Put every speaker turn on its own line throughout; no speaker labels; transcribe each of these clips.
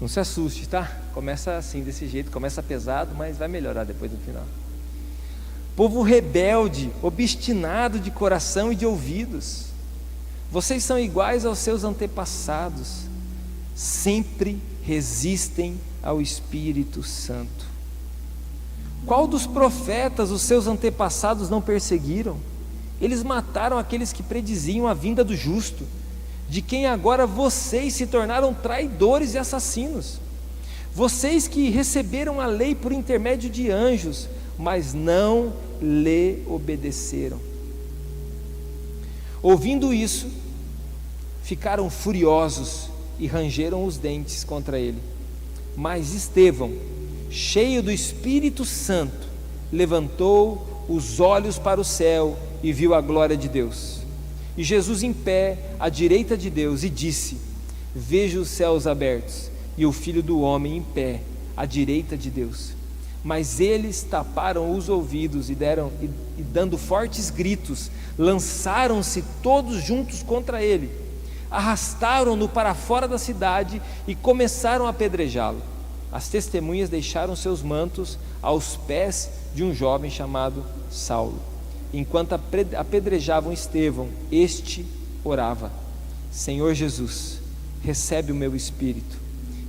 Não se assuste, tá? Começa assim, desse jeito, começa pesado, mas vai melhorar depois no final. Povo rebelde, obstinado de coração e de ouvidos, vocês são iguais aos seus antepassados, sempre resistem ao Espírito Santo. Qual dos profetas os seus antepassados não perseguiram? Eles mataram aqueles que prediziam a vinda do justo, de quem agora vocês se tornaram traidores e assassinos. Vocês que receberam a lei por intermédio de anjos, mas não lhe obedeceram. Ouvindo isso, ficaram furiosos e rangeram os dentes contra ele. Mas Estevão, cheio do Espírito Santo, levantou os olhos para o céu e viu a glória de Deus, e Jesus em pé à direita de Deus, e disse: vejo os céus abertos e o Filho do Homem em pé à direita de Deus. Mas eles taparam os ouvidos e dando fortes gritos, lançaram-se todos juntos contra ele, arrastaram-no para fora da cidade e começaram a apedrejá-lo. As testemunhas deixaram seus mantos aos pés de um jovem chamado Saulo. Enquanto apedrejavam Estevão, este orava: Senhor Jesus, recebe o meu espírito.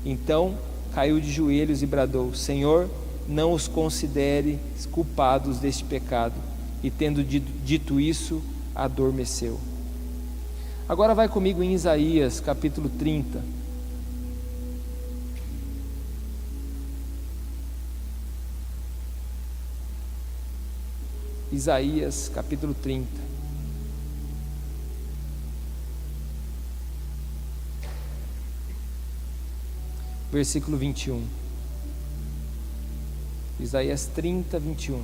Então caiu de joelhos e bradou: Senhor, não os considere culpados deste pecado. E tendo dito isso, adormeceu. Agora vai comigo em Isaías capítulo 30. Isaías capítulo 30. Versículo 21. Isaías 30, 21.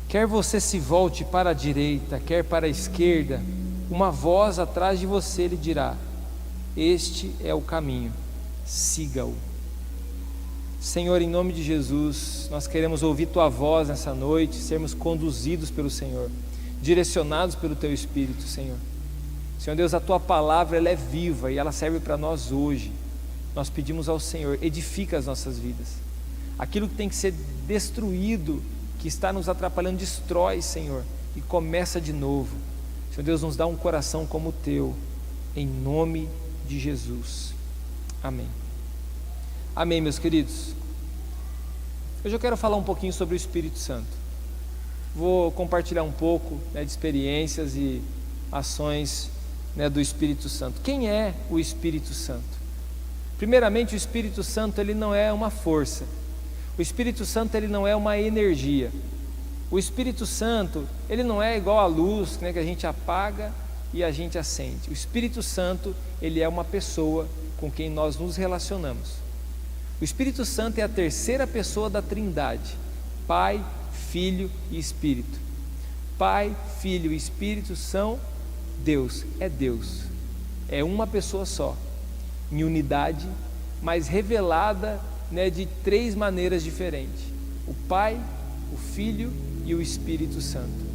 Quer você se volte para a direita, quer para a esquerda, uma voz atrás de você lhe dirá: este é o caminho, siga-o. Senhor, em nome de Jesus, nós queremos ouvir Tua voz nessa noite, sermos conduzidos pelo Senhor, direcionados pelo Teu Espírito, Senhor. Senhor Deus, a Tua palavra ela é viva e ela serve para nós hoje. Nós pedimos ao Senhor: edifica as nossas vidas. Aquilo que tem que ser destruído, que está nos atrapalhando, destrói, Senhor, e começa de novo. Senhor Deus, nos dá um coração como o Teu, em nome de Jesus. Amém. Amém, meus queridos. Hoje eu quero falar um pouquinho sobre o Espírito Santo. Vou compartilhar um pouco, de experiências e ações, do Espírito Santo. Quem é o Espírito Santo? Primeiramente, o Espírito Santo ele não é uma força. O Espírito Santo ele não é uma energia. O Espírito Santo ele não é igual a luz, que a gente apaga e a gente acende. O Espírito Santo ele é uma pessoa com quem nós nos relacionamos. O Espírito Santo é a terceira pessoa da Trindade: Pai, Filho e Espírito. Pai, Filho e Espírito são Deus, é uma pessoa só, em unidade, mas revelada, de três maneiras diferentes: o Pai, o Filho e o Espírito Santo.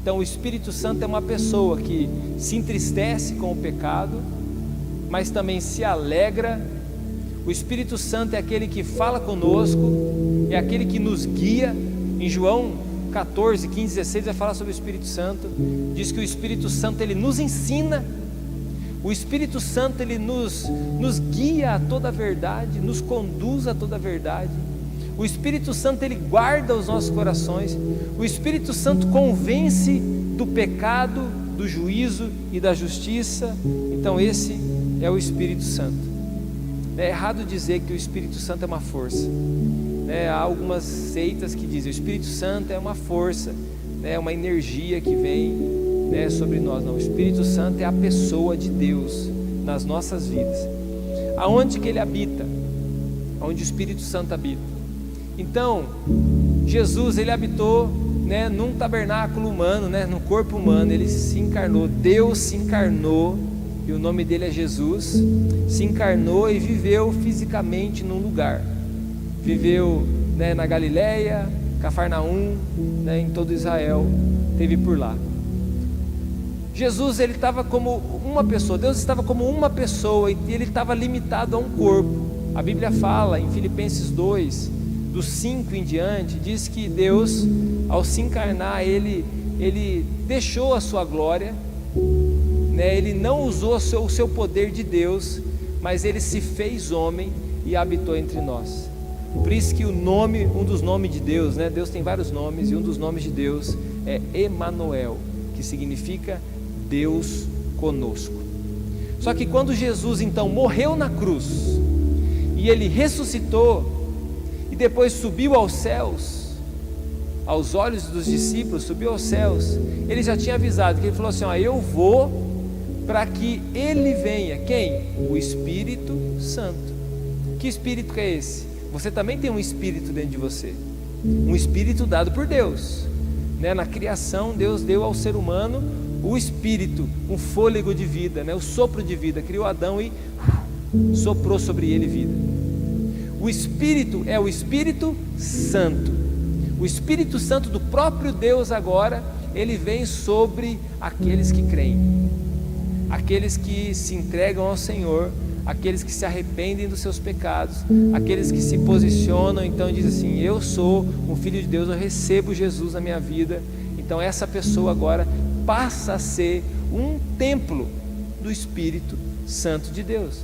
Então o Espírito Santo é uma pessoa que se entristece com o pecado, mas também se alegra. O Espírito Santo é aquele que fala conosco, é aquele que nos guia. Em João 14, 15, 16 vai falar sobre o Espírito Santo. Diz que o Espírito Santo ele nos ensina. O Espírito Santo ele nos guia a toda a verdade, nos conduz a toda a verdade. O Espírito Santo ele guarda os nossos corações. O Espírito Santo convence do pecado, do juízo e da justiça. Então esse é o Espírito Santo. É errado dizer que o Espírito Santo é uma força. Há algumas seitas que dizem que o Espírito Santo é uma força, é uma energia que vem sobre nós. Não, o Espírito Santo é a pessoa de Deus nas nossas vidas. Aonde que ele habita? Onde o Espírito Santo habita. Então, Jesus ele habitou num tabernáculo humano, no corpo humano. Ele se encarnou, Deus se encarnou, e o nome dele é Jesus. Se encarnou e viveu fisicamente num lugar. Viveu na Galileia, Cafarnaum, né, em todo Israel, teve por lá. Jesus, ele estava como uma pessoa, Deus estava como uma pessoa, e ele estava limitado a um corpo. A Bíblia fala em Filipenses 2, do 5 em diante, diz que Deus, ao se encarnar, ele deixou a sua glória, né? Ele não usou o seu poder de Deus, mas ele se fez homem e habitou entre nós. Por isso que um dos nomes de Deus, né? Deus tem vários nomes, e um dos nomes de Deus é Emanuel, que significa Deus conosco. Só que quando Jesus então morreu na cruz, e ele ressuscitou, e depois subiu aos céus, aos olhos dos discípulos, subiu aos céus, ele já tinha avisado, que ele falou assim: eu vou para que ele venha. Quem? O Espírito Santo. Que Espírito que é esse? Você também tem um Espírito dentro de você, um Espírito dado por Deus, né? Na criação, Deus deu ao ser humano o Espírito, um fôlego de vida, né? O sopro de vida, criou Adão e soprou sobre ele vida. O Espírito é o Espírito Santo. O Espírito Santo do próprio Deus agora, ele vem sobre aqueles que creem, aqueles que se entregam ao Senhor, aqueles que se arrependem dos seus pecados, aqueles que se posicionam, então dizem assim: eu sou um filho de Deus, eu recebo Jesus na minha vida. Então essa pessoa agora passa a ser um templo do Espírito Santo de Deus.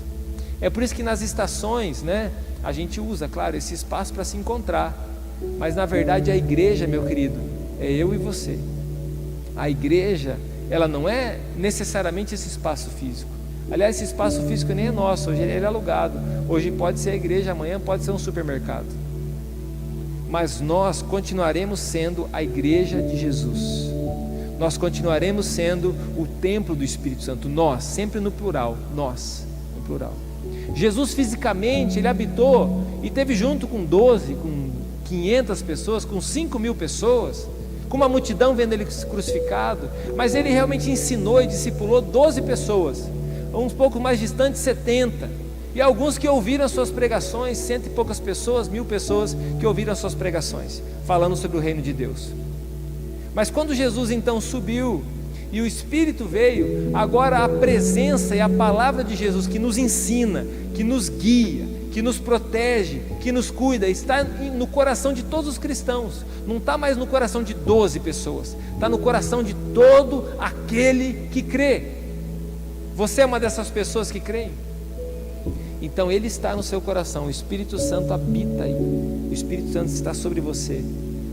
É por isso que nas estações, né, a gente usa, claro, esse espaço para se encontrar, mas na verdade a igreja, meu querido, é eu e você. A igreja, ela não é necessariamente esse espaço físico. Aliás, esse espaço físico nem é nosso, hoje ele é alugado. Hoje pode ser a igreja, amanhã pode ser um supermercado. Mas nós continuaremos sendo a igreja de Jesus. Nós continuaremos sendo o templo do Espírito Santo. Nós, sempre no plural, nós, no plural. Jesus fisicamente, ele habitou e teve junto com 12, com 500 pessoas, com 5.000 pessoas, com uma multidão vendo ele crucificado, mas ele realmente ensinou e discipulou 12 pessoas, uns pouco mais distantes 70, e alguns que ouviram as suas pregações, 100 e poucas pessoas, 1.000 pessoas que ouviram as suas pregações, falando sobre o reino de Deus. Mas quando Jesus então subiu, e o Espírito veio, agora a presença e a palavra de Jesus que nos ensina, que nos guia, que nos protege, que nos cuida, está no coração de todos os cristãos. Não está mais no coração de 12 pessoas, está no coração de todo aquele que crê. Você é uma dessas pessoas que creem? Então ele está no seu coração, o Espírito Santo habita aí, o Espírito Santo está sobre você.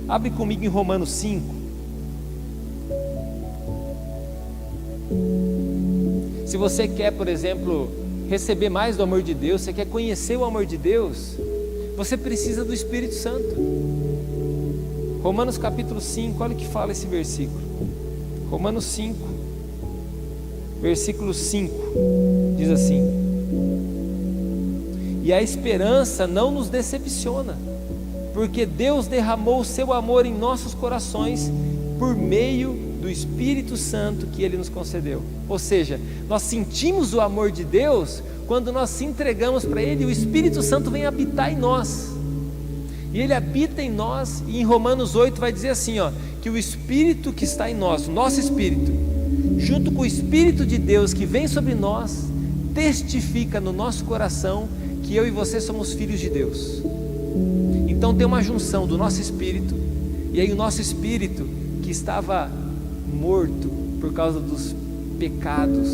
Abre comigo em Romanos 5. Se você quer, por exemplo, receber mais do amor de Deus, você quer conhecer o amor de Deus, você precisa do Espírito Santo. Romanos capítulo 5, olha o que fala esse versículo. Romanos 5, versículo 5, diz assim: e a esperança não nos decepciona, porque Deus derramou o seu amor em nossos corações por meio do Espírito Santo que Ele nos concedeu. Ou seja, nós sentimos o amor de Deus quando nós se entregamos para Ele, e o Espírito Santo vem habitar em nós, e Ele habita em nós. E em Romanos 8 vai dizer assim, que o Espírito que está em nós, o nosso Espírito, junto com o Espírito de Deus que vem sobre nós, testifica no nosso coração que eu e você somos filhos de Deus. Então tem uma junção do nosso Espírito, e aí o nosso Espírito que estava morto por causa dos pecados,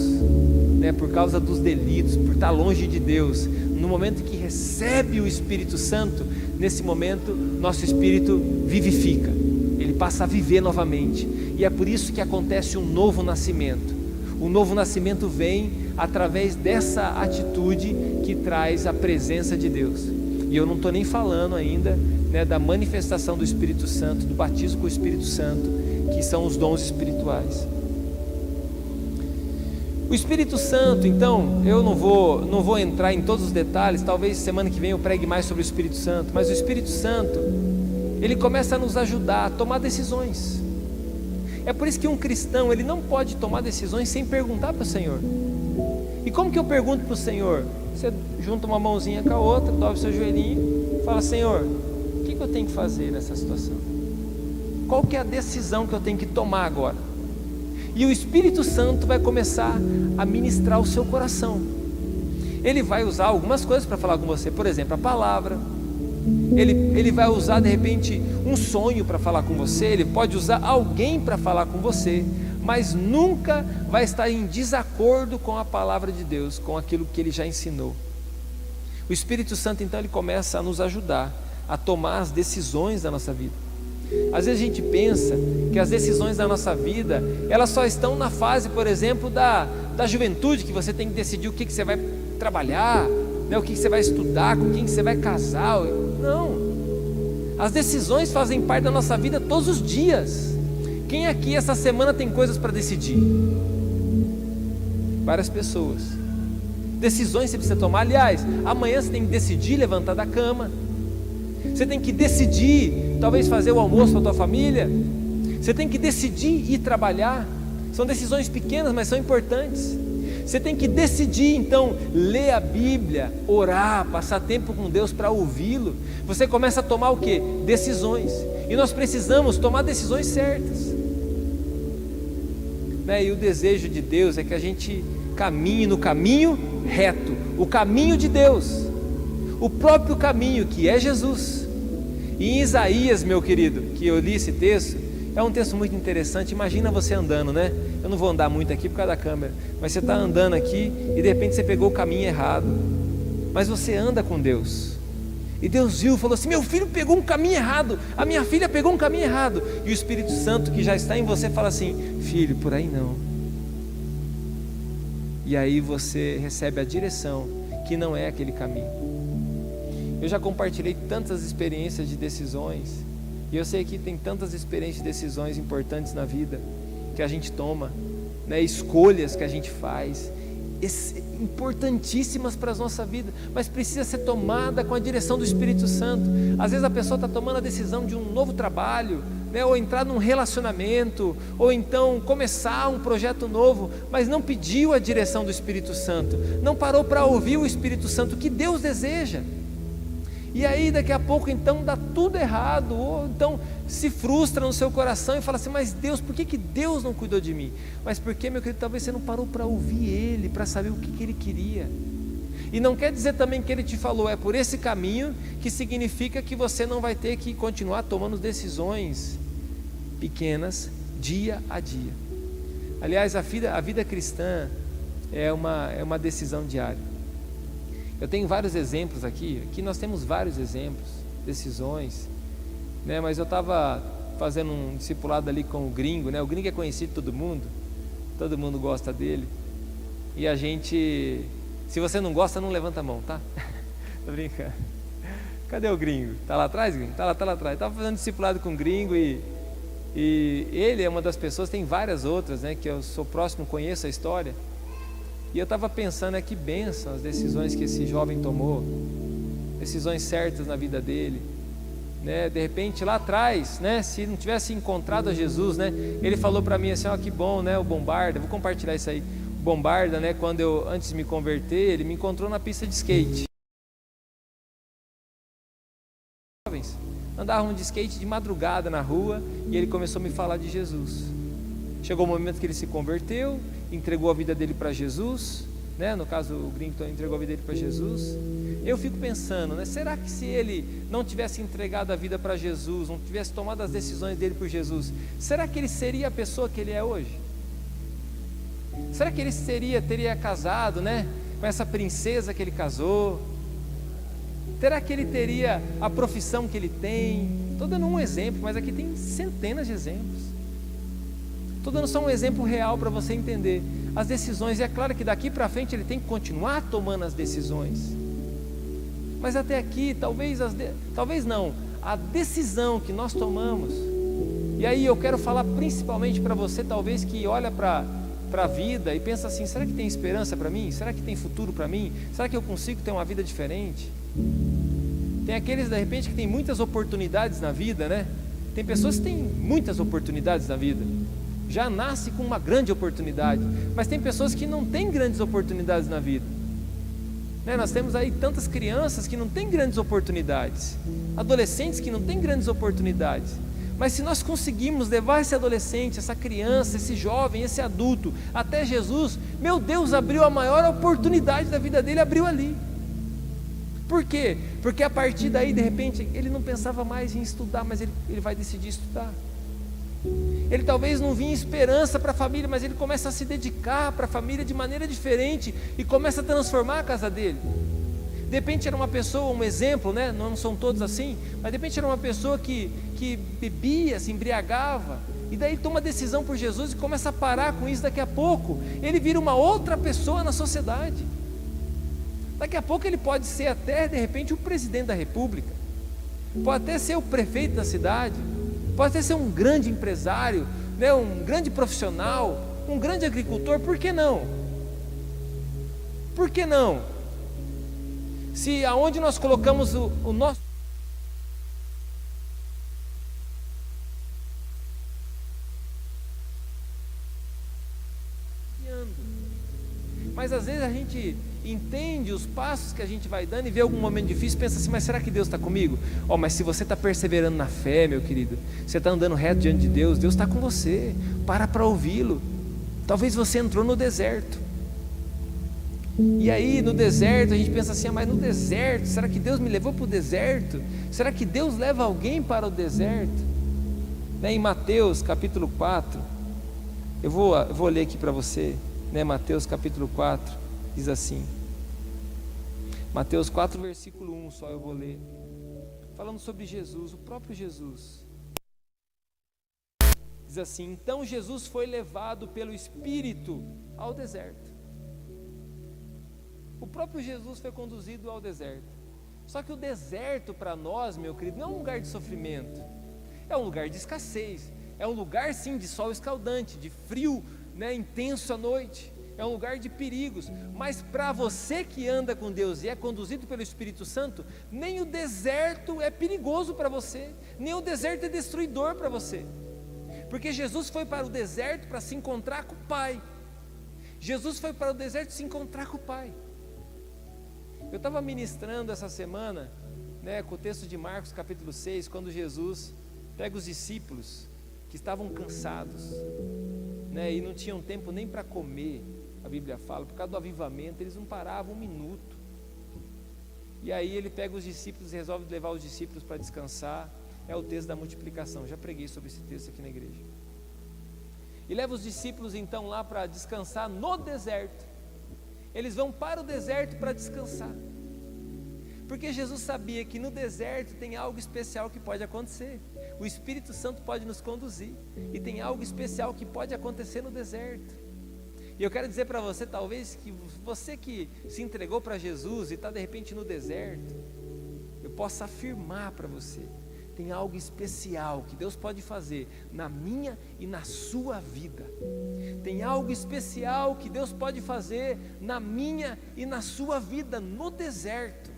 né, por causa dos delitos, por estar longe de Deus, no momento que recebe o Espírito Santo, nesse momento nosso espírito vivifica, ele passa a viver novamente, e é por isso que acontece um novo nascimento. O novo nascimento vem através dessa atitude que traz a presença de Deus. E eu não estou nem falando ainda, né, da manifestação do Espírito Santo, do batismo com o Espírito Santo, que são os dons espirituais. O Espírito Santo, então, eu não vou entrar em todos os detalhes, talvez semana que vem eu pregue mais sobre o Espírito Santo, mas o Espírito Santo, ele começa a nos ajudar a tomar decisões. É por isso que um cristão, ele não pode tomar decisões sem perguntar para o Senhor. E como que eu pergunto para o Senhor? Você junta uma mãozinha com a outra, dobra o seu joelhinho, fala: Senhor, o que que eu tenho que fazer nessa situação? Qual que é a decisão que eu tenho que tomar agora? E o Espírito Santo vai começar a ministrar o seu coração. Ele vai usar algumas coisas para falar com você, por exemplo, a palavra. Ele vai usar de repente um sonho para falar com você, ele pode usar alguém para falar com você, mas nunca vai estar em desacordo com a palavra de Deus, com aquilo que ele já ensinou. O Espírito Santo então ele começa a nos ajudar a tomar as decisões da nossa vida. Às vezes a gente pensa que as decisões da nossa vida, elas só estão na fase, por exemplo, da juventude, que você tem que decidir o que você vai trabalhar, né, o que você vai estudar, com quem você vai casar. Não, as decisões fazem parte da nossa vida todos os dias. Quem aqui essa semana tem coisas para decidir? Várias pessoas. Decisões você precisa tomar. Aliás, amanhã você tem que decidir levantar da cama. Você tem que decidir talvez fazer o almoço para a tua família. Você tem que decidir ir trabalhar. São decisões pequenas, mas são importantes. Você tem que decidir então ler a Bíblia, orar, passar tempo com Deus para ouvi-lo. Você começa a tomar o quê? Decisões. E nós precisamos tomar decisões certas, né? E o desejo de Deus é que a gente caminhe no caminho reto, o caminho de Deus, o próprio caminho que é Jesus. E em Isaías, meu querido, que eu li esse texto, é um texto muito interessante. Imagina você andando, né? Eu não vou andar muito aqui por causa da câmera, mas você está andando aqui e de repente você pegou o caminho errado, mas você anda com Deus, e Deus viu e falou assim: meu filho pegou um caminho errado, a minha filha pegou um caminho errado, e o Espírito Santo que já está em você fala assim: filho, por aí não. E aí você recebe a direção que não é aquele caminho. Eu já compartilhei tantas experiências de decisões, e eu sei que tem tantas experiências de decisões importantes na vida que a gente toma, né? Escolhas que a gente faz, importantíssimas para a nossa vida, mas precisa ser tomada com a direção do Espírito Santo. Às vezes a pessoa está tomando a decisão de um novo trabalho, né? Ou entrar num relacionamento, ou então começar um projeto novo, mas não pediu a direção do Espírito Santo, não parou para ouvir o Espírito Santo, que Deus deseja. E aí daqui a pouco então dá tudo errado, ou então se frustra no seu coração e fala assim: mas Deus, por que Deus não cuidou de mim? Mas porque, meu querido, talvez você não parou para ouvir Ele, para saber o que Ele queria. E não quer dizer também que Ele te falou é por esse caminho, que significa que você não vai ter que continuar tomando decisões pequenas dia a dia. Aliás, a vida cristã é uma decisão diária. Eu tenho vários exemplos aqui nós temos vários exemplos, decisões, né? Mas eu estava fazendo um discipulado ali com o gringo, né? O gringo é conhecido de todo mundo gosta dele, e a gente, se você não gosta, não levanta a mão, tá? Tô brincando. Cadê o gringo? Tá lá atrás, gringo? Tá lá atrás. Estava fazendo discipulado com o gringo, e ele é uma das pessoas, tem várias outras, né? Que eu sou próximo, conheço a história. E eu estava pensando, que bênção as decisões que esse jovem tomou, decisões certas na vida dele, né? De repente lá atrás, né? Se não tivesse encontrado a Jesus, né? Ele falou para mim assim: que bom, né? O Bombarda, vou compartilhar isso aí. O Bombarda, né? Quando eu, antes de me converter, ele me encontrou na pista de skate. Jovens andavam de skate de madrugada na rua, e ele começou a me falar de Jesus. Chegou o momento que ele se converteu, entregou a vida dele para Jesus, né? No caso o gringo entregou a vida dele para Jesus. Eu fico pensando, né? Será que se ele não tivesse entregado a vida para Jesus, não tivesse tomado as decisões dele por Jesus, será que ele seria a pessoa que ele é hoje? Será que ele teria casado, né? Com essa princesa que ele casou? Será que ele teria a profissão que ele tem? Estou dando um exemplo, mas aqui tem centenas de exemplos. Estou dando só um exemplo real para você entender as decisões. E é claro que daqui para frente ele tem que continuar tomando as decisões, mas até aqui talvez não, a decisão que nós tomamos. E aí eu quero falar principalmente para você, talvez que olha para a vida e pensa assim: será que tem esperança para mim? Será que tem futuro para mim? Será que eu consigo ter uma vida diferente? Tem aqueles de repente que tem muitas oportunidades na vida, né? Tem pessoas que têm muitas oportunidades na vida, já nasce com uma grande oportunidade, mas tem pessoas que não têm grandes oportunidades na vida. Nós temos aí tantas crianças que não têm grandes oportunidades, adolescentes que não têm grandes oportunidades, mas se nós conseguirmos levar esse adolescente, essa criança, esse jovem, esse adulto até Jesus, meu Deus, abriu a maior oportunidade da vida dele, abriu ali. Por quê? Porque a partir daí, de repente, ele não pensava mais em estudar, mas ele vai decidir estudar. Ele talvez não vinha esperança para a família, mas ele começa a se dedicar para a família de maneira diferente e começa a transformar a casa dele. De repente era uma pessoa, um exemplo, não são todos assim, mas de repente era uma pessoa que bebia, se embriagava, e daí toma decisão por Jesus e começa a parar com isso. Daqui a pouco ele vira uma outra pessoa na sociedade. Daqui a pouco ele pode ser até, de repente, o presidente da república, pode até ser o prefeito da cidade, pode até ser um grande empresário, um grande profissional, um grande agricultor. Por que não? Por que não? Se aonde nós colocamos o nosso... Mas às vezes a gente entende os passos que a gente vai dando e vê algum momento difícil, pensa assim, mas será que Deus está comigo? Mas se você está perseverando na fé, meu querido, você está andando reto diante de Deus, Deus está com você, para ouvi-lo. Talvez você entrou no deserto, e aí no deserto a gente pensa assim, mas no deserto, será que Deus me levou para o deserto? Será que Deus leva alguém para o deserto? Em Mateus capítulo 4, eu vou ler aqui para você, Mateus capítulo 4, diz assim, Mateus 4 versículo 1 só eu vou ler, falando sobre Jesus, o próprio Jesus, diz assim: então Jesus foi levado pelo Espírito ao deserto. O próprio Jesus foi conduzido ao deserto. Só que o deserto para nós, meu querido, não é um lugar de sofrimento, é um lugar de escassez, é um lugar sim de sol escaldante, de frio intenso à noite, é um lugar de perigos. Mas para você que anda com Deus e é conduzido pelo Espírito Santo, nem o deserto é perigoso para você, nem o deserto é destruidor para você, porque Jesus foi para o deserto para se encontrar com o Pai. Jesus foi para o deserto se encontrar com o Pai. Eu estava ministrando essa semana, com o texto de Marcos capítulo 6, quando Jesus pega os discípulos que estavam cansados, e não tinham tempo nem para comer. A Bíblia fala, por causa do avivamento, eles não paravam um minuto. E aí ele pega os discípulos e resolve levar os discípulos para descansar. É o texto da multiplicação, já preguei sobre esse texto aqui na igreja. E leva os discípulos então lá para descansar no deserto. Eles vão para o deserto para descansar, porque Jesus sabia que no deserto tem algo especial que pode acontecer. O Espírito Santo pode nos conduzir, e tem algo especial que pode acontecer no deserto. E eu quero dizer para você, talvez que você que se entregou para Jesus e está de repente no deserto, eu possa afirmar para você, tem algo especial que Deus pode fazer na minha e na sua vida. Tem algo especial que Deus pode fazer na minha e na sua vida no deserto.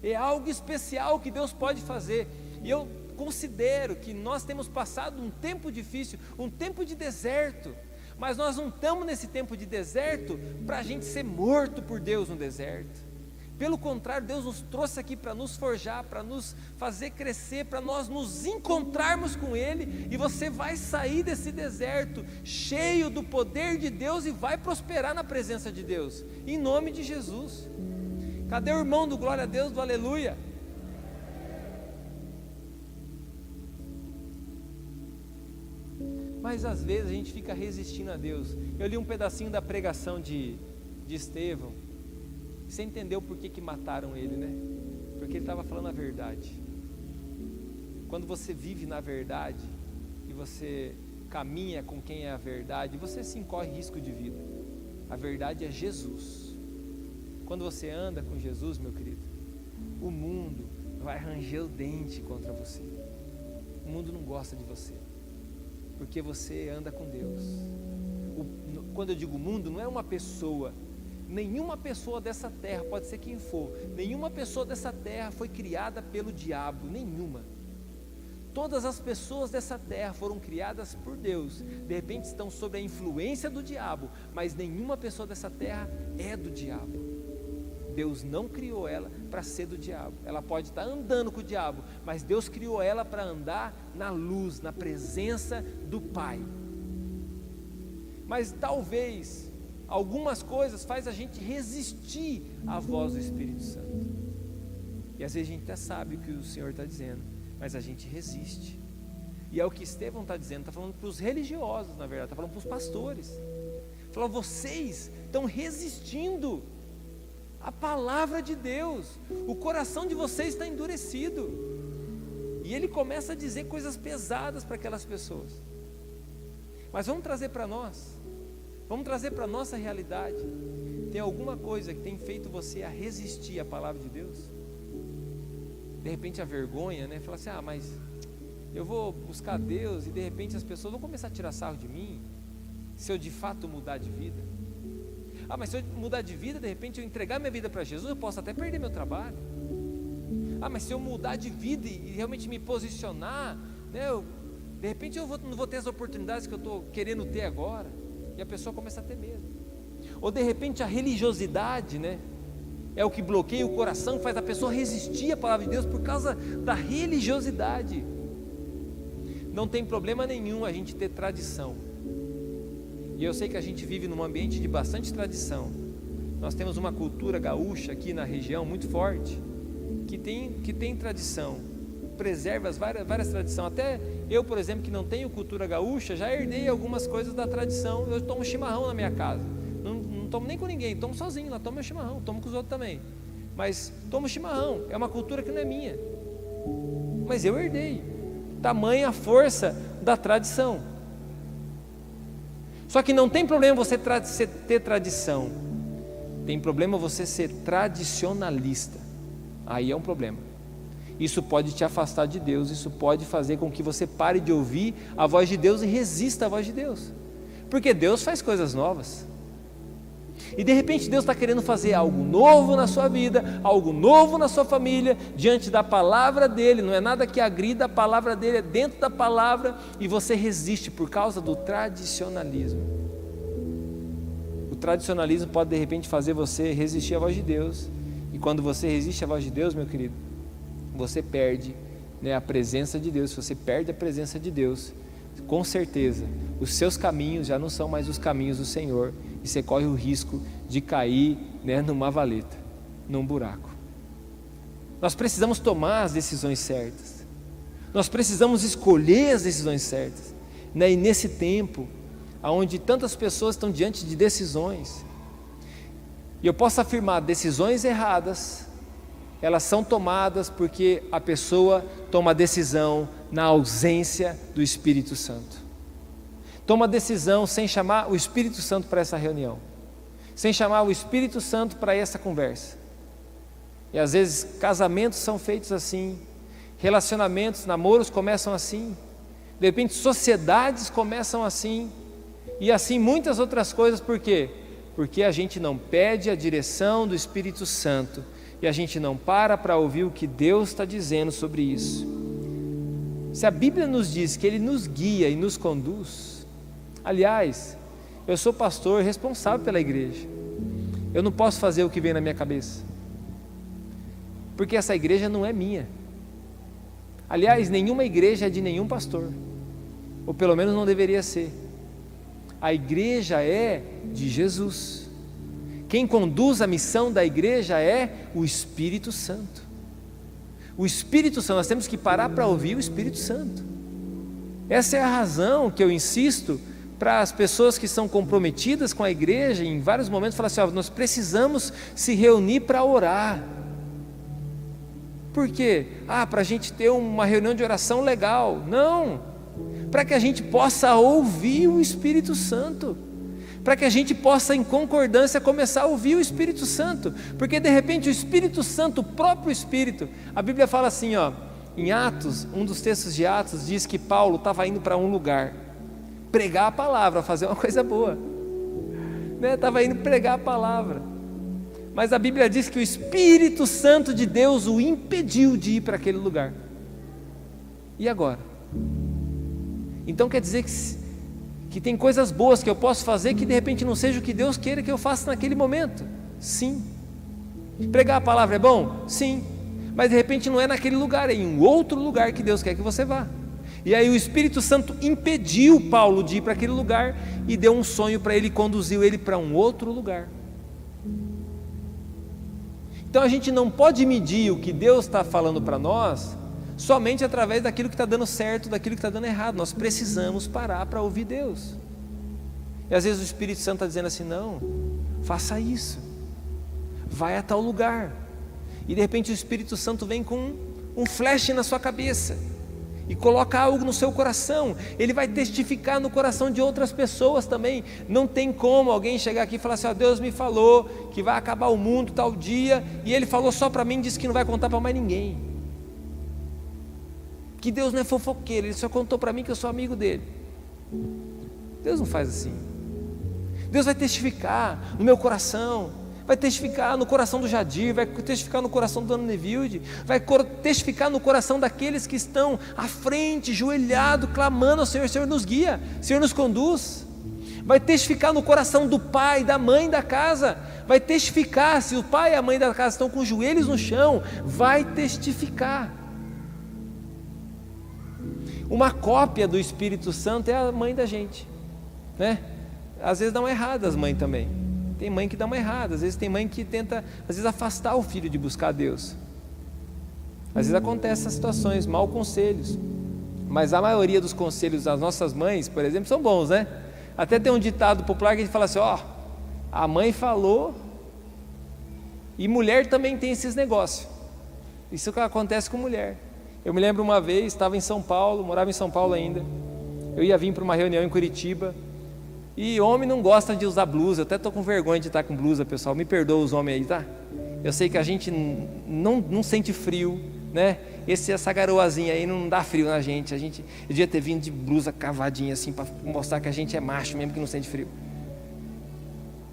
É algo especial que Deus pode fazer. E eu considero que nós temos passado um tempo difícil, um tempo de deserto, mas nós não estamos nesse tempo de deserto para a gente ser morto por Deus no deserto. Pelo contrário, Deus nos trouxe aqui para nos forjar, para nos fazer crescer, para nós nos encontrarmos com Ele, e você vai sair desse deserto cheio do poder de Deus e vai prosperar na presença de Deus, em nome de Jesus. Cadê o irmão do glória a Deus, do aleluia? Mas às vezes a gente fica resistindo a Deus. Eu li um pedacinho da pregação de Estevão. Você entendeu por que mataram ele, Porque ele estava falando a verdade. Quando você vive na verdade e você caminha com quem é a verdade, você sim corre risco de vida. A verdade é Jesus. Quando você anda com Jesus, meu querido, o mundo vai ranger o dente contra você. O mundo não gosta de você, porque você anda com Deus. Quando eu digo mundo, não é uma pessoa. Nenhuma pessoa dessa terra, pode ser quem for, nenhuma pessoa dessa terra foi criada pelo diabo, nenhuma. Todas as pessoas dessa terra foram criadas por Deus. De repente estão sob a influência do diabo, mas nenhuma pessoa dessa terra é do diabo. Deus não criou ela para ser do diabo. Ela pode estar andando com o diabo, mas Deus criou ela para andar na luz, na presença do Pai. Mas talvez algumas coisas faz a gente resistir à voz do Espírito Santo. E às vezes a gente até sabe o que o Senhor está dizendo, mas a gente resiste. E é o que Estevão está dizendo, está falando para os religiosos, na verdade, está falando para os pastores. Falou: vocês estão resistindo à palavra de Deus, o coração de vocês está endurecido. E ele começa a dizer coisas pesadas para aquelas pessoas. Mas vamos trazer para nós, vamos trazer para a nossa realidade. Tem alguma coisa que tem feito você a resistir à palavra de Deus? De repente a vergonha, né? Fala assim: mas eu vou buscar Deus, e de repente as pessoas vão começar a tirar sarro de mim, se eu de fato mudar de vida. Mas se eu mudar de vida, de repente eu entregar minha vida para Jesus, eu posso até perder meu trabalho. Mas se eu mudar de vida e realmente me posicionar, né, de repente eu não vou ter as oportunidades que eu estou querendo ter agora. E a pessoa começa a ter medo. Ou de repente a religiosidade, né, é o que bloqueia o coração, faz a pessoa resistir à palavra de Deus por causa da religiosidade. Não tem problema nenhum a gente ter tradição. E eu sei que a gente vive num ambiente de bastante tradição. Nós temos uma cultura gaúcha aqui na região muito forte, que tem tradição, preserva várias tradições. Até eu, por exemplo, que não tenho cultura gaúcha, já herdei algumas coisas da tradição. Eu tomo chimarrão na minha casa, não tomo nem com ninguém, tomo sozinho, lá tomo meu chimarrão, tomo com os outros também. Mas tomo chimarrão, é uma cultura que não é minha, mas eu herdei. Tamanha a força da tradição. Só que não tem problema você ter tradição, tem problema você ser tradicionalista. Aí é um problema. Isso pode te afastar de Deus, isso pode fazer com que você pare de ouvir a voz de Deus e resista à voz de Deus, porque Deus faz coisas novas. E de repente Deus está querendo fazer algo novo na sua vida, algo novo na sua família, diante da palavra dele. Não é nada que agrida a palavra dele, é dentro da palavra, e você resiste por causa do tradicionalismo. O tradicionalismo pode de repente fazer você resistir à voz de Deus, e quando você resiste à voz de Deus, meu querido, você perde, né, a presença de Deus. Se você perde a presença de Deus, com certeza os seus caminhos já não são mais os caminhos do Senhor, e você corre o risco de cair, né, numa valeta, num buraco. Nós precisamos tomar as decisões certas, nós precisamos escolher as decisões certas, né? E nesse tempo onde tantas pessoas estão diante de decisões, e eu posso afirmar, decisões erradas, elas são tomadas porque a pessoa toma a decisão na ausência do Espírito Santo. Toma decisão sem chamar o Espírito Santo para essa reunião, sem chamar o Espírito Santo para essa conversa. E às vezes casamentos são feitos assim, relacionamentos, namoros começam assim, de repente sociedades começam assim, e assim muitas outras coisas. Por quê? Porque a gente não pede a direção do Espírito Santo, e a gente não para ouvir o que Deus está dizendo sobre isso. Se a Bíblia nos diz que Ele nos guia e nos conduz, aliás, eu sou pastor responsável pela igreja, eu não posso fazer o que vem na minha cabeça, porque essa igreja não é minha. Aliás, nenhuma igreja é de nenhum pastor, ou pelo menos não deveria ser. A igreja é de Jesus. Quem conduz a missão da igreja é o Espírito Santo. O Espírito Santo, nós temos que parar para ouvir o Espírito Santo. Essa é a razão que eu insisto para as pessoas que são comprometidas com a igreja, em vários momentos, falar assim: nós precisamos se reunir para orar. Por quê? Para a gente ter uma reunião de oração legal. Não, para que a gente possa ouvir o Espírito Santo, para que a gente possa em concordância começar a ouvir o Espírito Santo, porque de repente o Espírito Santo, o próprio Espírito, a Bíblia fala assim, em Atos, um dos textos de Atos diz que Paulo estava indo para um lugar, pregar a palavra, fazer uma coisa boa, né? Estava indo pregar a palavra, mas a Bíblia diz que o Espírito Santo de Deus o impediu de ir para aquele lugar. E agora? Então quer dizer que tem coisas boas que eu posso fazer que de repente não seja o que Deus queira que eu faça naquele momento. Sim, Pregar a palavra é bom? Sim, mas de repente não é naquele lugar, é em um outro lugar que Deus quer que você vá. E aí o Espírito Santo impediu Paulo de ir para aquele lugar e deu um sonho para ele, conduziu ele para um outro lugar. Então a gente não pode medir o que Deus está falando para nós somente através daquilo que está dando certo, daquilo que está dando errado. Nós precisamos parar para ouvir Deus. E às vezes o Espírito Santo está dizendo assim: não, faça isso, vai a tal lugar. E de repente o Espírito Santo vem com um flash na sua cabeça e coloca algo no seu coração. Ele vai testificar no coração de outras pessoas também. Não tem como alguém chegar aqui e falar assim: ó, Deus me falou que vai acabar o mundo tal dia, e Ele falou só para mim, disse que não vai contar para mais ninguém. Que Deus não é fofoqueiro, Ele só contou para mim que eu sou amigo dele. Deus não faz assim. Deus vai testificar no meu coração, vai testificar no coração do Jadir, vai testificar no coração do Dona Nevilde, vai testificar no coração daqueles que estão à frente, joelhado, clamando ao Senhor: Senhor nos guia, Senhor nos conduz. Vai testificar no coração do pai, da mãe da casa, vai testificar. Se o pai e a mãe da casa estão com os joelhos no chão, vai testificar. Uma cópia do Espírito Santo é a mãe da gente, né? Às vezes dá uma errada as mães também. Tem mãe que dá uma errada, às vezes tem mãe que tenta, às vezes, afastar o filho de buscar Deus. Às vezes acontecem essas situações, maus conselhos. Mas a maioria dos conselhos das nossas mães, por exemplo, são bons, né? Até tem um ditado popular que a gente fala assim: ó, a mãe falou, e mulher também tem esses negócios. Isso que acontece com mulher. Eu me lembro uma vez, estava em São Paulo, morava em São Paulo ainda. Eu ia vir para uma reunião em Curitiba. E homem não gosta de usar blusa. Eu até estou com vergonha de estar com blusa, pessoal. Me perdoa os homens aí, tá? Eu sei que a gente não sente frio, né? Essa garoazinha aí não dá frio na gente. Eu devia ter vindo de blusa cavadinha assim, para mostrar que a gente é macho mesmo, que não sente frio.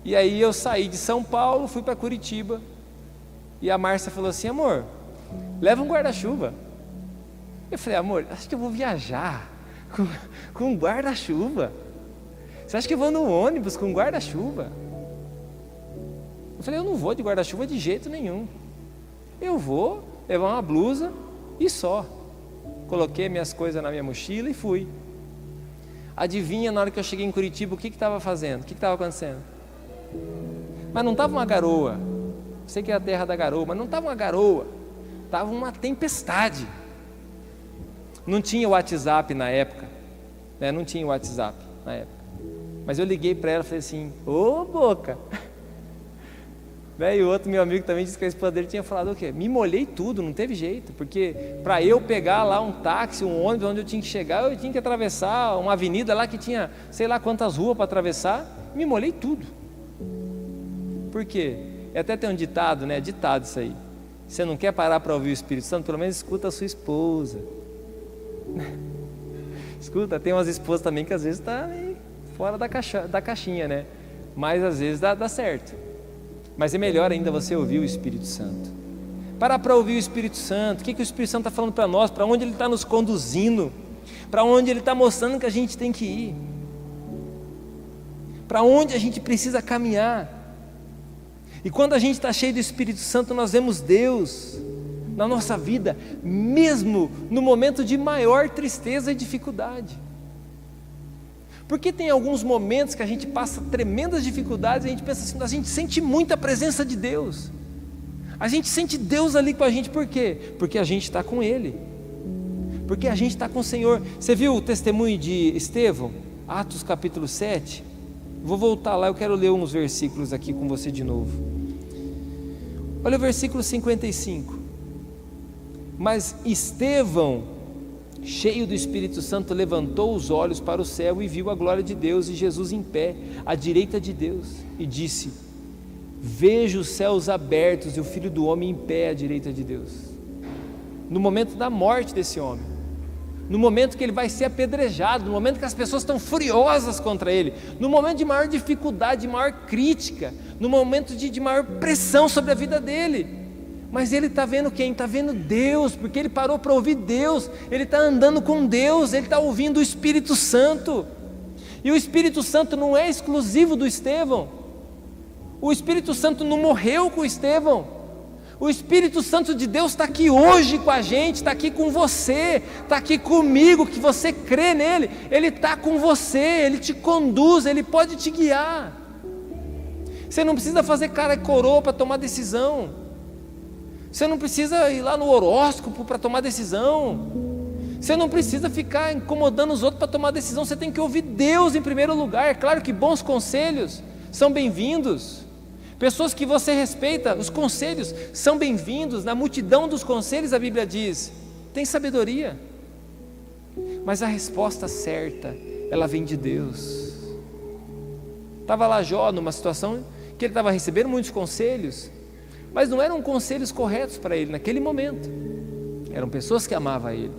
E aí eu saí de São Paulo, fui para Curitiba. E a Márcia falou assim: amor, leva um guarda-chuva. Eu falei: amor, acho que eu vou viajar com um guarda-chuva. Você acha que eu vou no ônibus com um guarda-chuva? Eu falei: eu não vou de guarda-chuva de jeito nenhum. Eu vou levar uma blusa e só. Coloquei minhas coisas na minha mochila e fui. Adivinha, na hora que eu cheguei em Curitiba, o que estava fazendo? O que estava acontecendo? Mas não estava uma garoa. Sei que é a terra da garoa, mas não estava uma garoa. Estava uma tempestade. Não tinha WhatsApp na época, né? Não tinha WhatsApp na época. Mas eu liguei para ela e falei assim: ô Boca. E o outro meu amigo também disse que a esposa dele tinha falado o quê? Me molhei tudo, não teve jeito. Porque para eu pegar lá um táxi, um ônibus, onde eu tinha que chegar, eu tinha que atravessar uma avenida lá que tinha sei lá quantas ruas para atravessar. Me molhei tudo. Por quê? E até tem um ditado, né? Ditado isso aí: você não quer parar para ouvir o Espírito Santo? Pelo menos escuta a sua esposa. Escuta, tem umas esposas também que às vezes está meio fora da caixinha, né? Mas às vezes dá certo. Mas é melhor ainda você ouvir o Espírito Santo. Parar para ouvir o Espírito Santo. O que o Espírito Santo está falando para nós? Para onde Ele está nos conduzindo? Para onde Ele está mostrando que a gente tem que ir? Para onde a gente precisa caminhar? E quando a gente está cheio do Espírito Santo, nós vemos Deus na nossa vida, mesmo no momento de maior tristeza e dificuldade. Porque tem alguns momentos que a gente passa tremendas dificuldades e a gente pensa assim: a gente sente muita presença de Deus. A gente sente Deus ali com a gente. Por quê? Porque a gente está com Ele. Porque a gente está com o Senhor. Você viu o testemunho de Estevão? Atos capítulo 7. Vou voltar lá, eu quero ler uns versículos aqui com você de novo. Olha o versículo 55. Mas Estevão, cheio do Espírito Santo, levantou os olhos para o céu e viu a glória de Deus e Jesus em pé, à direita de Deus, e disse: vejo os céus abertos e o Filho do Homem em pé à direita de Deus. No momento da morte desse homem, no momento que ele vai ser apedrejado, no momento que as pessoas estão furiosas contra ele, no momento de maior dificuldade, de maior crítica, no momento de maior pressão sobre a vida dele. Mas ele está vendo quem? Está vendo Deus, porque ele parou para ouvir Deus, ele está andando com Deus, ele está ouvindo o Espírito Santo. E o Espírito Santo não é exclusivo do Estevão. O Espírito Santo não morreu com o Estevão. O Espírito Santo de Deus está aqui hoje com a gente, está aqui com você, está aqui comigo, que você crê nele, ele está com você, ele te conduz, ele pode te guiar. Você não precisa fazer cara e coroa para tomar decisão, você não precisa ir lá no horóscopo para tomar decisão, você não precisa ficar incomodando os outros para tomar decisão, você tem que ouvir Deus em primeiro lugar. É claro que bons conselhos são bem-vindos, pessoas que você respeita, os conselhos são bem-vindos. Na multidão dos conselhos a Bíblia diz, tem sabedoria, mas a resposta certa, ela vem de Deus. Estava lá Jó numa situação que ele estava recebendo muitos conselhos, mas não eram conselhos corretos para ele naquele momento, eram pessoas que amavam ele,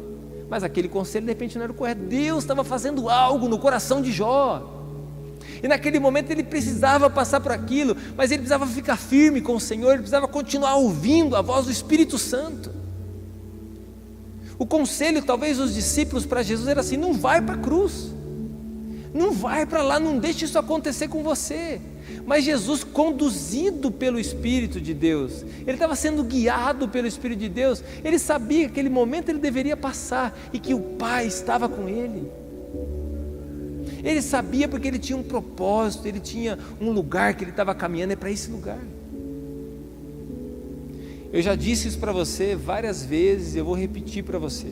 mas aquele conselho de repente não era o correto. Deus estava fazendo algo no coração de Jó, e naquele momento ele precisava passar por aquilo, mas ele precisava ficar firme com o Senhor, ele precisava continuar ouvindo a voz do Espírito Santo. O conselho talvez dos discípulos para Jesus era assim: não vai para a cruz, não vai para lá, não deixe isso acontecer com você. Mas Jesus, conduzido pelo Espírito de Deus, ele estava sendo guiado pelo Espírito de Deus, ele sabia que aquele momento ele deveria passar, e que o Pai estava com ele. Ele sabia, porque ele tinha um propósito, ele tinha um lugar que ele estava caminhando, é para esse lugar. Eu já disse isso para você várias vezes, eu vou repetir para você.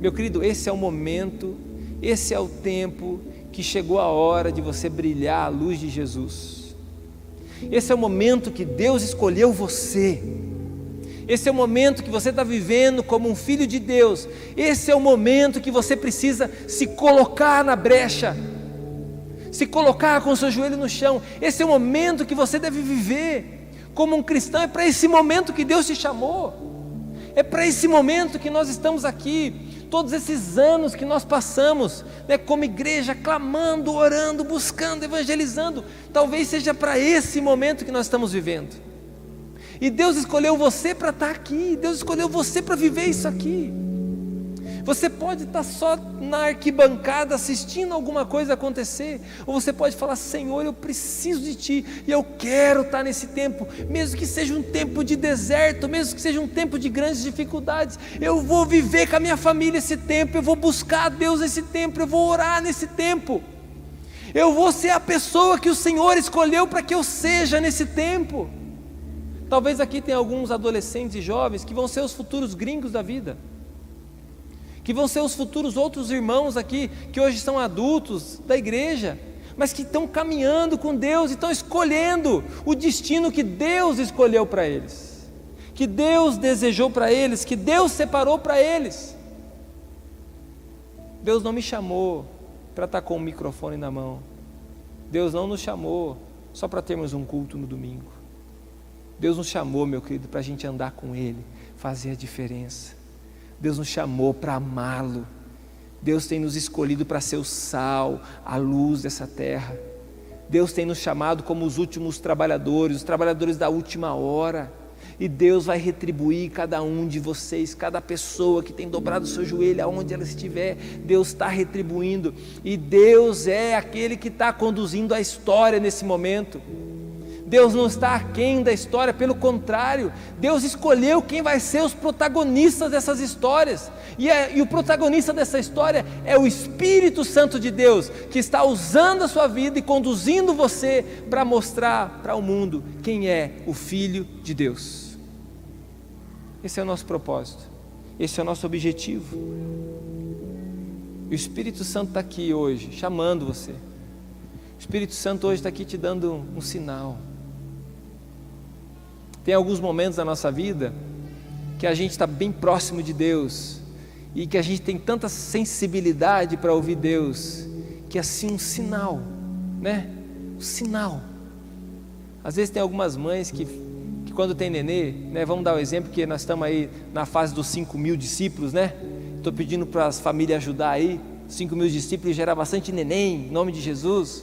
Meu querido, esse é o momento, esse é o tempo que chegou a hora de você brilhar a luz de Jesus. Esse é o momento que Deus escolheu você. Esse é o momento que você está vivendo como um filho de Deus. Esse é o momento que você precisa se colocar na brecha, se colocar com o seu joelho no chão. Esse é o momento que você deve viver como um cristão. É para esse momento que Deus te chamou, é para esse momento que nós estamos aqui. Todos esses anos que nós passamos, né, como igreja, clamando, orando, buscando, evangelizando, talvez seja para esse momento que nós estamos vivendo. E Deus escolheu você para estar aqui, Deus escolheu você para viver isso aqui. Você pode estar só na arquibancada assistindo alguma coisa acontecer, ou você pode falar: Senhor, eu preciso de Ti, e eu quero estar nesse tempo, mesmo que seja um tempo de deserto, mesmo que seja um tempo de grandes dificuldades, eu vou viver com a minha família esse tempo, eu vou buscar a Deus nesse tempo, eu vou orar nesse tempo, eu vou ser a pessoa que o Senhor escolheu para que eu seja nesse tempo. Talvez aqui tenha alguns adolescentes e jovens que vão ser os futuros gringos da vida, que vão ser os futuros outros irmãos aqui, que hoje são adultos da igreja, mas que estão caminhando com Deus e estão escolhendo o destino que Deus escolheu para eles, que Deus desejou para eles, que Deus separou para eles. Deus não me chamou para estar com o microfone na mão, Deus não nos chamou só para termos um culto no domingo. Deus nos chamou, meu querido, para a gente andar com Ele, fazer a diferença. Deus nos chamou para amá-lo. Deus tem nos escolhido para ser o sal, a luz dessa terra. Deus tem nos chamado como os últimos trabalhadores, os trabalhadores da última hora. E Deus vai retribuir cada um de vocês, cada pessoa que tem dobrado o seu joelho, aonde ela estiver, Deus está retribuindo. E Deus é aquele que está conduzindo a história nesse momento. Deus não está aquém da história, pelo contrário, Deus escolheu quem vai ser os protagonistas dessas histórias, e o protagonista dessa história é o Espírito Santo de Deus, que está usando a sua vida e conduzindo você para mostrar para o mundo quem é o Filho de Deus. Esse é o nosso propósito, esse é o nosso objetivo. E o Espírito Santo está aqui hoje, chamando você. O Espírito Santo hoje está aqui te dando um sinal. Tem alguns momentos da nossa vida que a gente está bem próximo de Deus e que a gente tem tanta sensibilidade para ouvir Deus, que é assim um sinal, né? Um sinal. Às vezes tem algumas mães que quando tem nenê, né? Vamos dar um exemplo, que nós estamos aí na fase dos 5.000 discípulos, né? Estou pedindo para as famílias ajudar aí, 5.000 discípulos, gerar bastante neném, em nome de Jesus.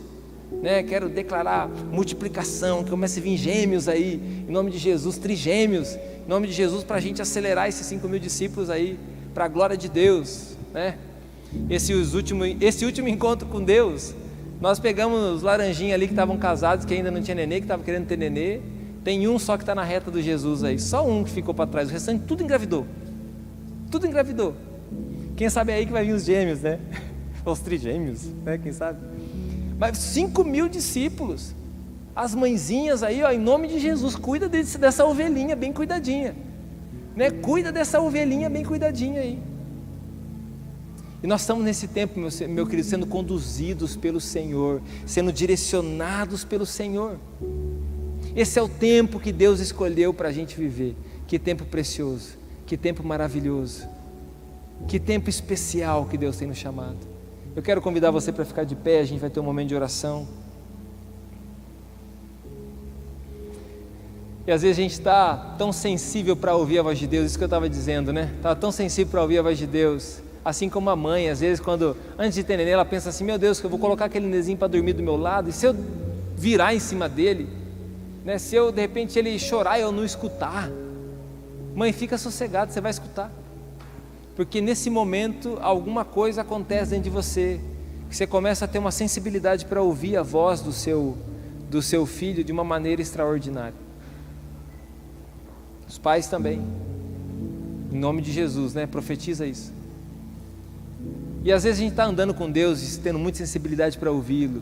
Né, quero declarar multiplicação, que comece a vir gêmeos aí, em nome de Jesus, trigêmeos, em nome de Jesus, para a gente acelerar esses 5.000 discípulos aí, para a glória de Deus, né? Esse último encontro com Deus, nós pegamos os laranjinhos ali que estavam casados, que ainda não tinha nenê, que estavam querendo ter nenê, Tem um só que está na reta do Jesus aí, só um que ficou para trás, o restante tudo engravidou. Tudo engravidou. Quem sabe é aí que vai vir os gêmeos, né? Os trigêmeos, né? Quem sabe? Mas 5.000 discípulos, as mãezinhas aí, ó, em nome de Jesus, cuida dessa ovelhinha bem cuidadinha, né? Cuida dessa ovelhinha bem cuidadinha aí. E nós estamos nesse tempo, meu querido, sendo conduzidos pelo Senhor, sendo direcionados pelo Senhor. Esse é o tempo que Deus escolheu para a gente viver. Que tempo precioso, que tempo maravilhoso, que tempo especial que Deus tem nos chamado. Eu quero convidar você para ficar de pé, a gente vai ter um momento de oração. E às vezes a gente está tão sensível para ouvir a voz de Deus, isso que eu estava dizendo, né? Está tão sensível para ouvir a voz de Deus. Assim como a mãe, às vezes antes de ter neném, ela pensa assim, meu Deus, que eu vou colocar aquele nenenzinho para dormir do meu lado, e se eu virar em cima dele, né, se eu de repente ele chorar e eu não escutar, mãe, fica sossegado, você vai escutar, porque nesse momento alguma coisa acontece dentro de você, que você começa a ter uma sensibilidade para ouvir a voz do seu filho de uma maneira extraordinária. Os pais também, em nome de Jesus, né, profetiza isso. E às vezes a gente está andando com Deus, tendo muita sensibilidade para ouvi-lo,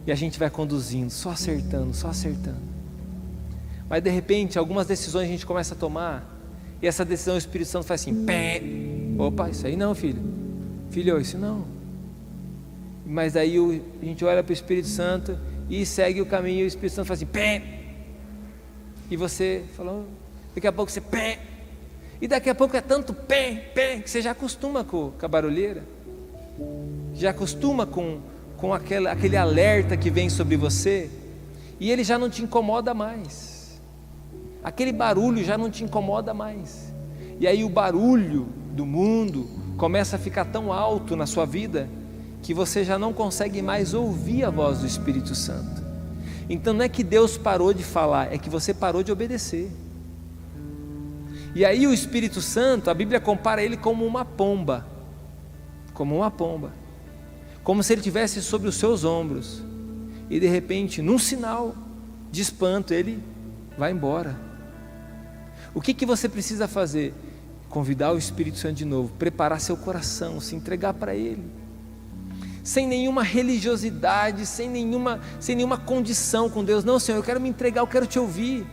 e a gente vai conduzindo, só acertando. Mas de repente, algumas decisões a gente começa a tomar, e essa decisão o Espírito Santo faz assim, pé. Opa, isso aí não, filho, isso não. Mas daí a gente olha para o Espírito Santo e segue o caminho, e o Espírito Santo faz assim, pé. E você falou, daqui a pouco você pé. E daqui a pouco é tanto pé, que você já acostuma com a barulheira, já acostuma com aquele alerta que vem sobre você, e ele já não te incomoda mais, aquele barulho já não te incomoda mais, e aí o barulho do mundo começa a ficar tão alto na sua vida, que você já não consegue mais ouvir a voz do Espírito Santo. Então não é que Deus parou de falar, é que você parou de obedecer. E aí o Espírito Santo, a Bíblia compara ele como uma pomba, como se ele estivesse sobre os seus ombros, e de repente, num sinal de espanto, ele vai embora. O que você precisa fazer? Convidar o Espírito Santo de novo, preparar seu coração, se entregar para ele, sem nenhuma religiosidade, sem nenhuma condição com Deus. Não, Senhor, eu quero me entregar, eu quero te ouvir.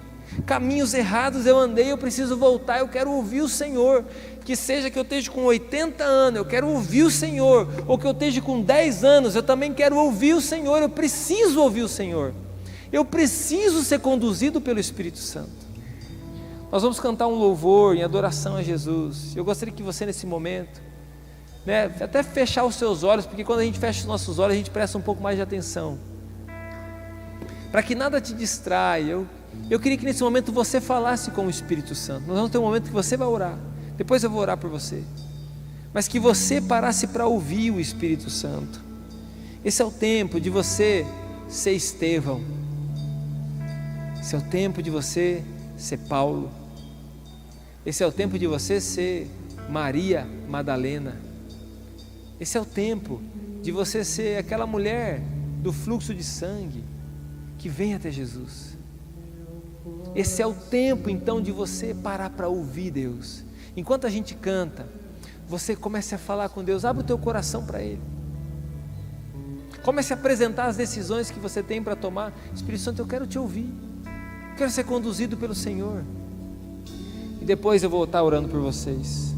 Caminhos errados eu andei, eu preciso voltar, eu quero ouvir o Senhor. Que seja que eu esteja com 80 anos, eu quero ouvir o Senhor, ou que eu esteja com 10 anos, eu também quero ouvir o Senhor. Eu preciso ouvir o Senhor, eu preciso ser conduzido pelo Espírito Santo. Nós vamos cantar um louvor em adoração a Jesus. Eu gostaria que você nesse momento, né, até fechar os seus olhos, porque quando a gente fecha os nossos olhos, a gente presta um pouco mais de atenção, para que nada te distraia. Eu queria que nesse momento você falasse com o Espírito Santo. Nós vamos ter um momento que você vai orar, depois eu vou orar por você, mas que você parasse para ouvir o Espírito Santo. Esse é o tempo de você ser Estevão, esse é o tempo de você ser Paulo, esse é o tempo de você ser Maria Madalena, esse é o tempo de você ser aquela mulher do fluxo de sangue que vem até Jesus. Esse é o tempo então de você parar para ouvir Deus. Enquanto a gente canta, você comece a falar com Deus, abre o teu coração para Ele, comece a apresentar as decisões que você tem para tomar. Espírito Santo, eu quero te ouvir, quero ser conduzido pelo Senhor. E depois eu vou estar orando por vocês.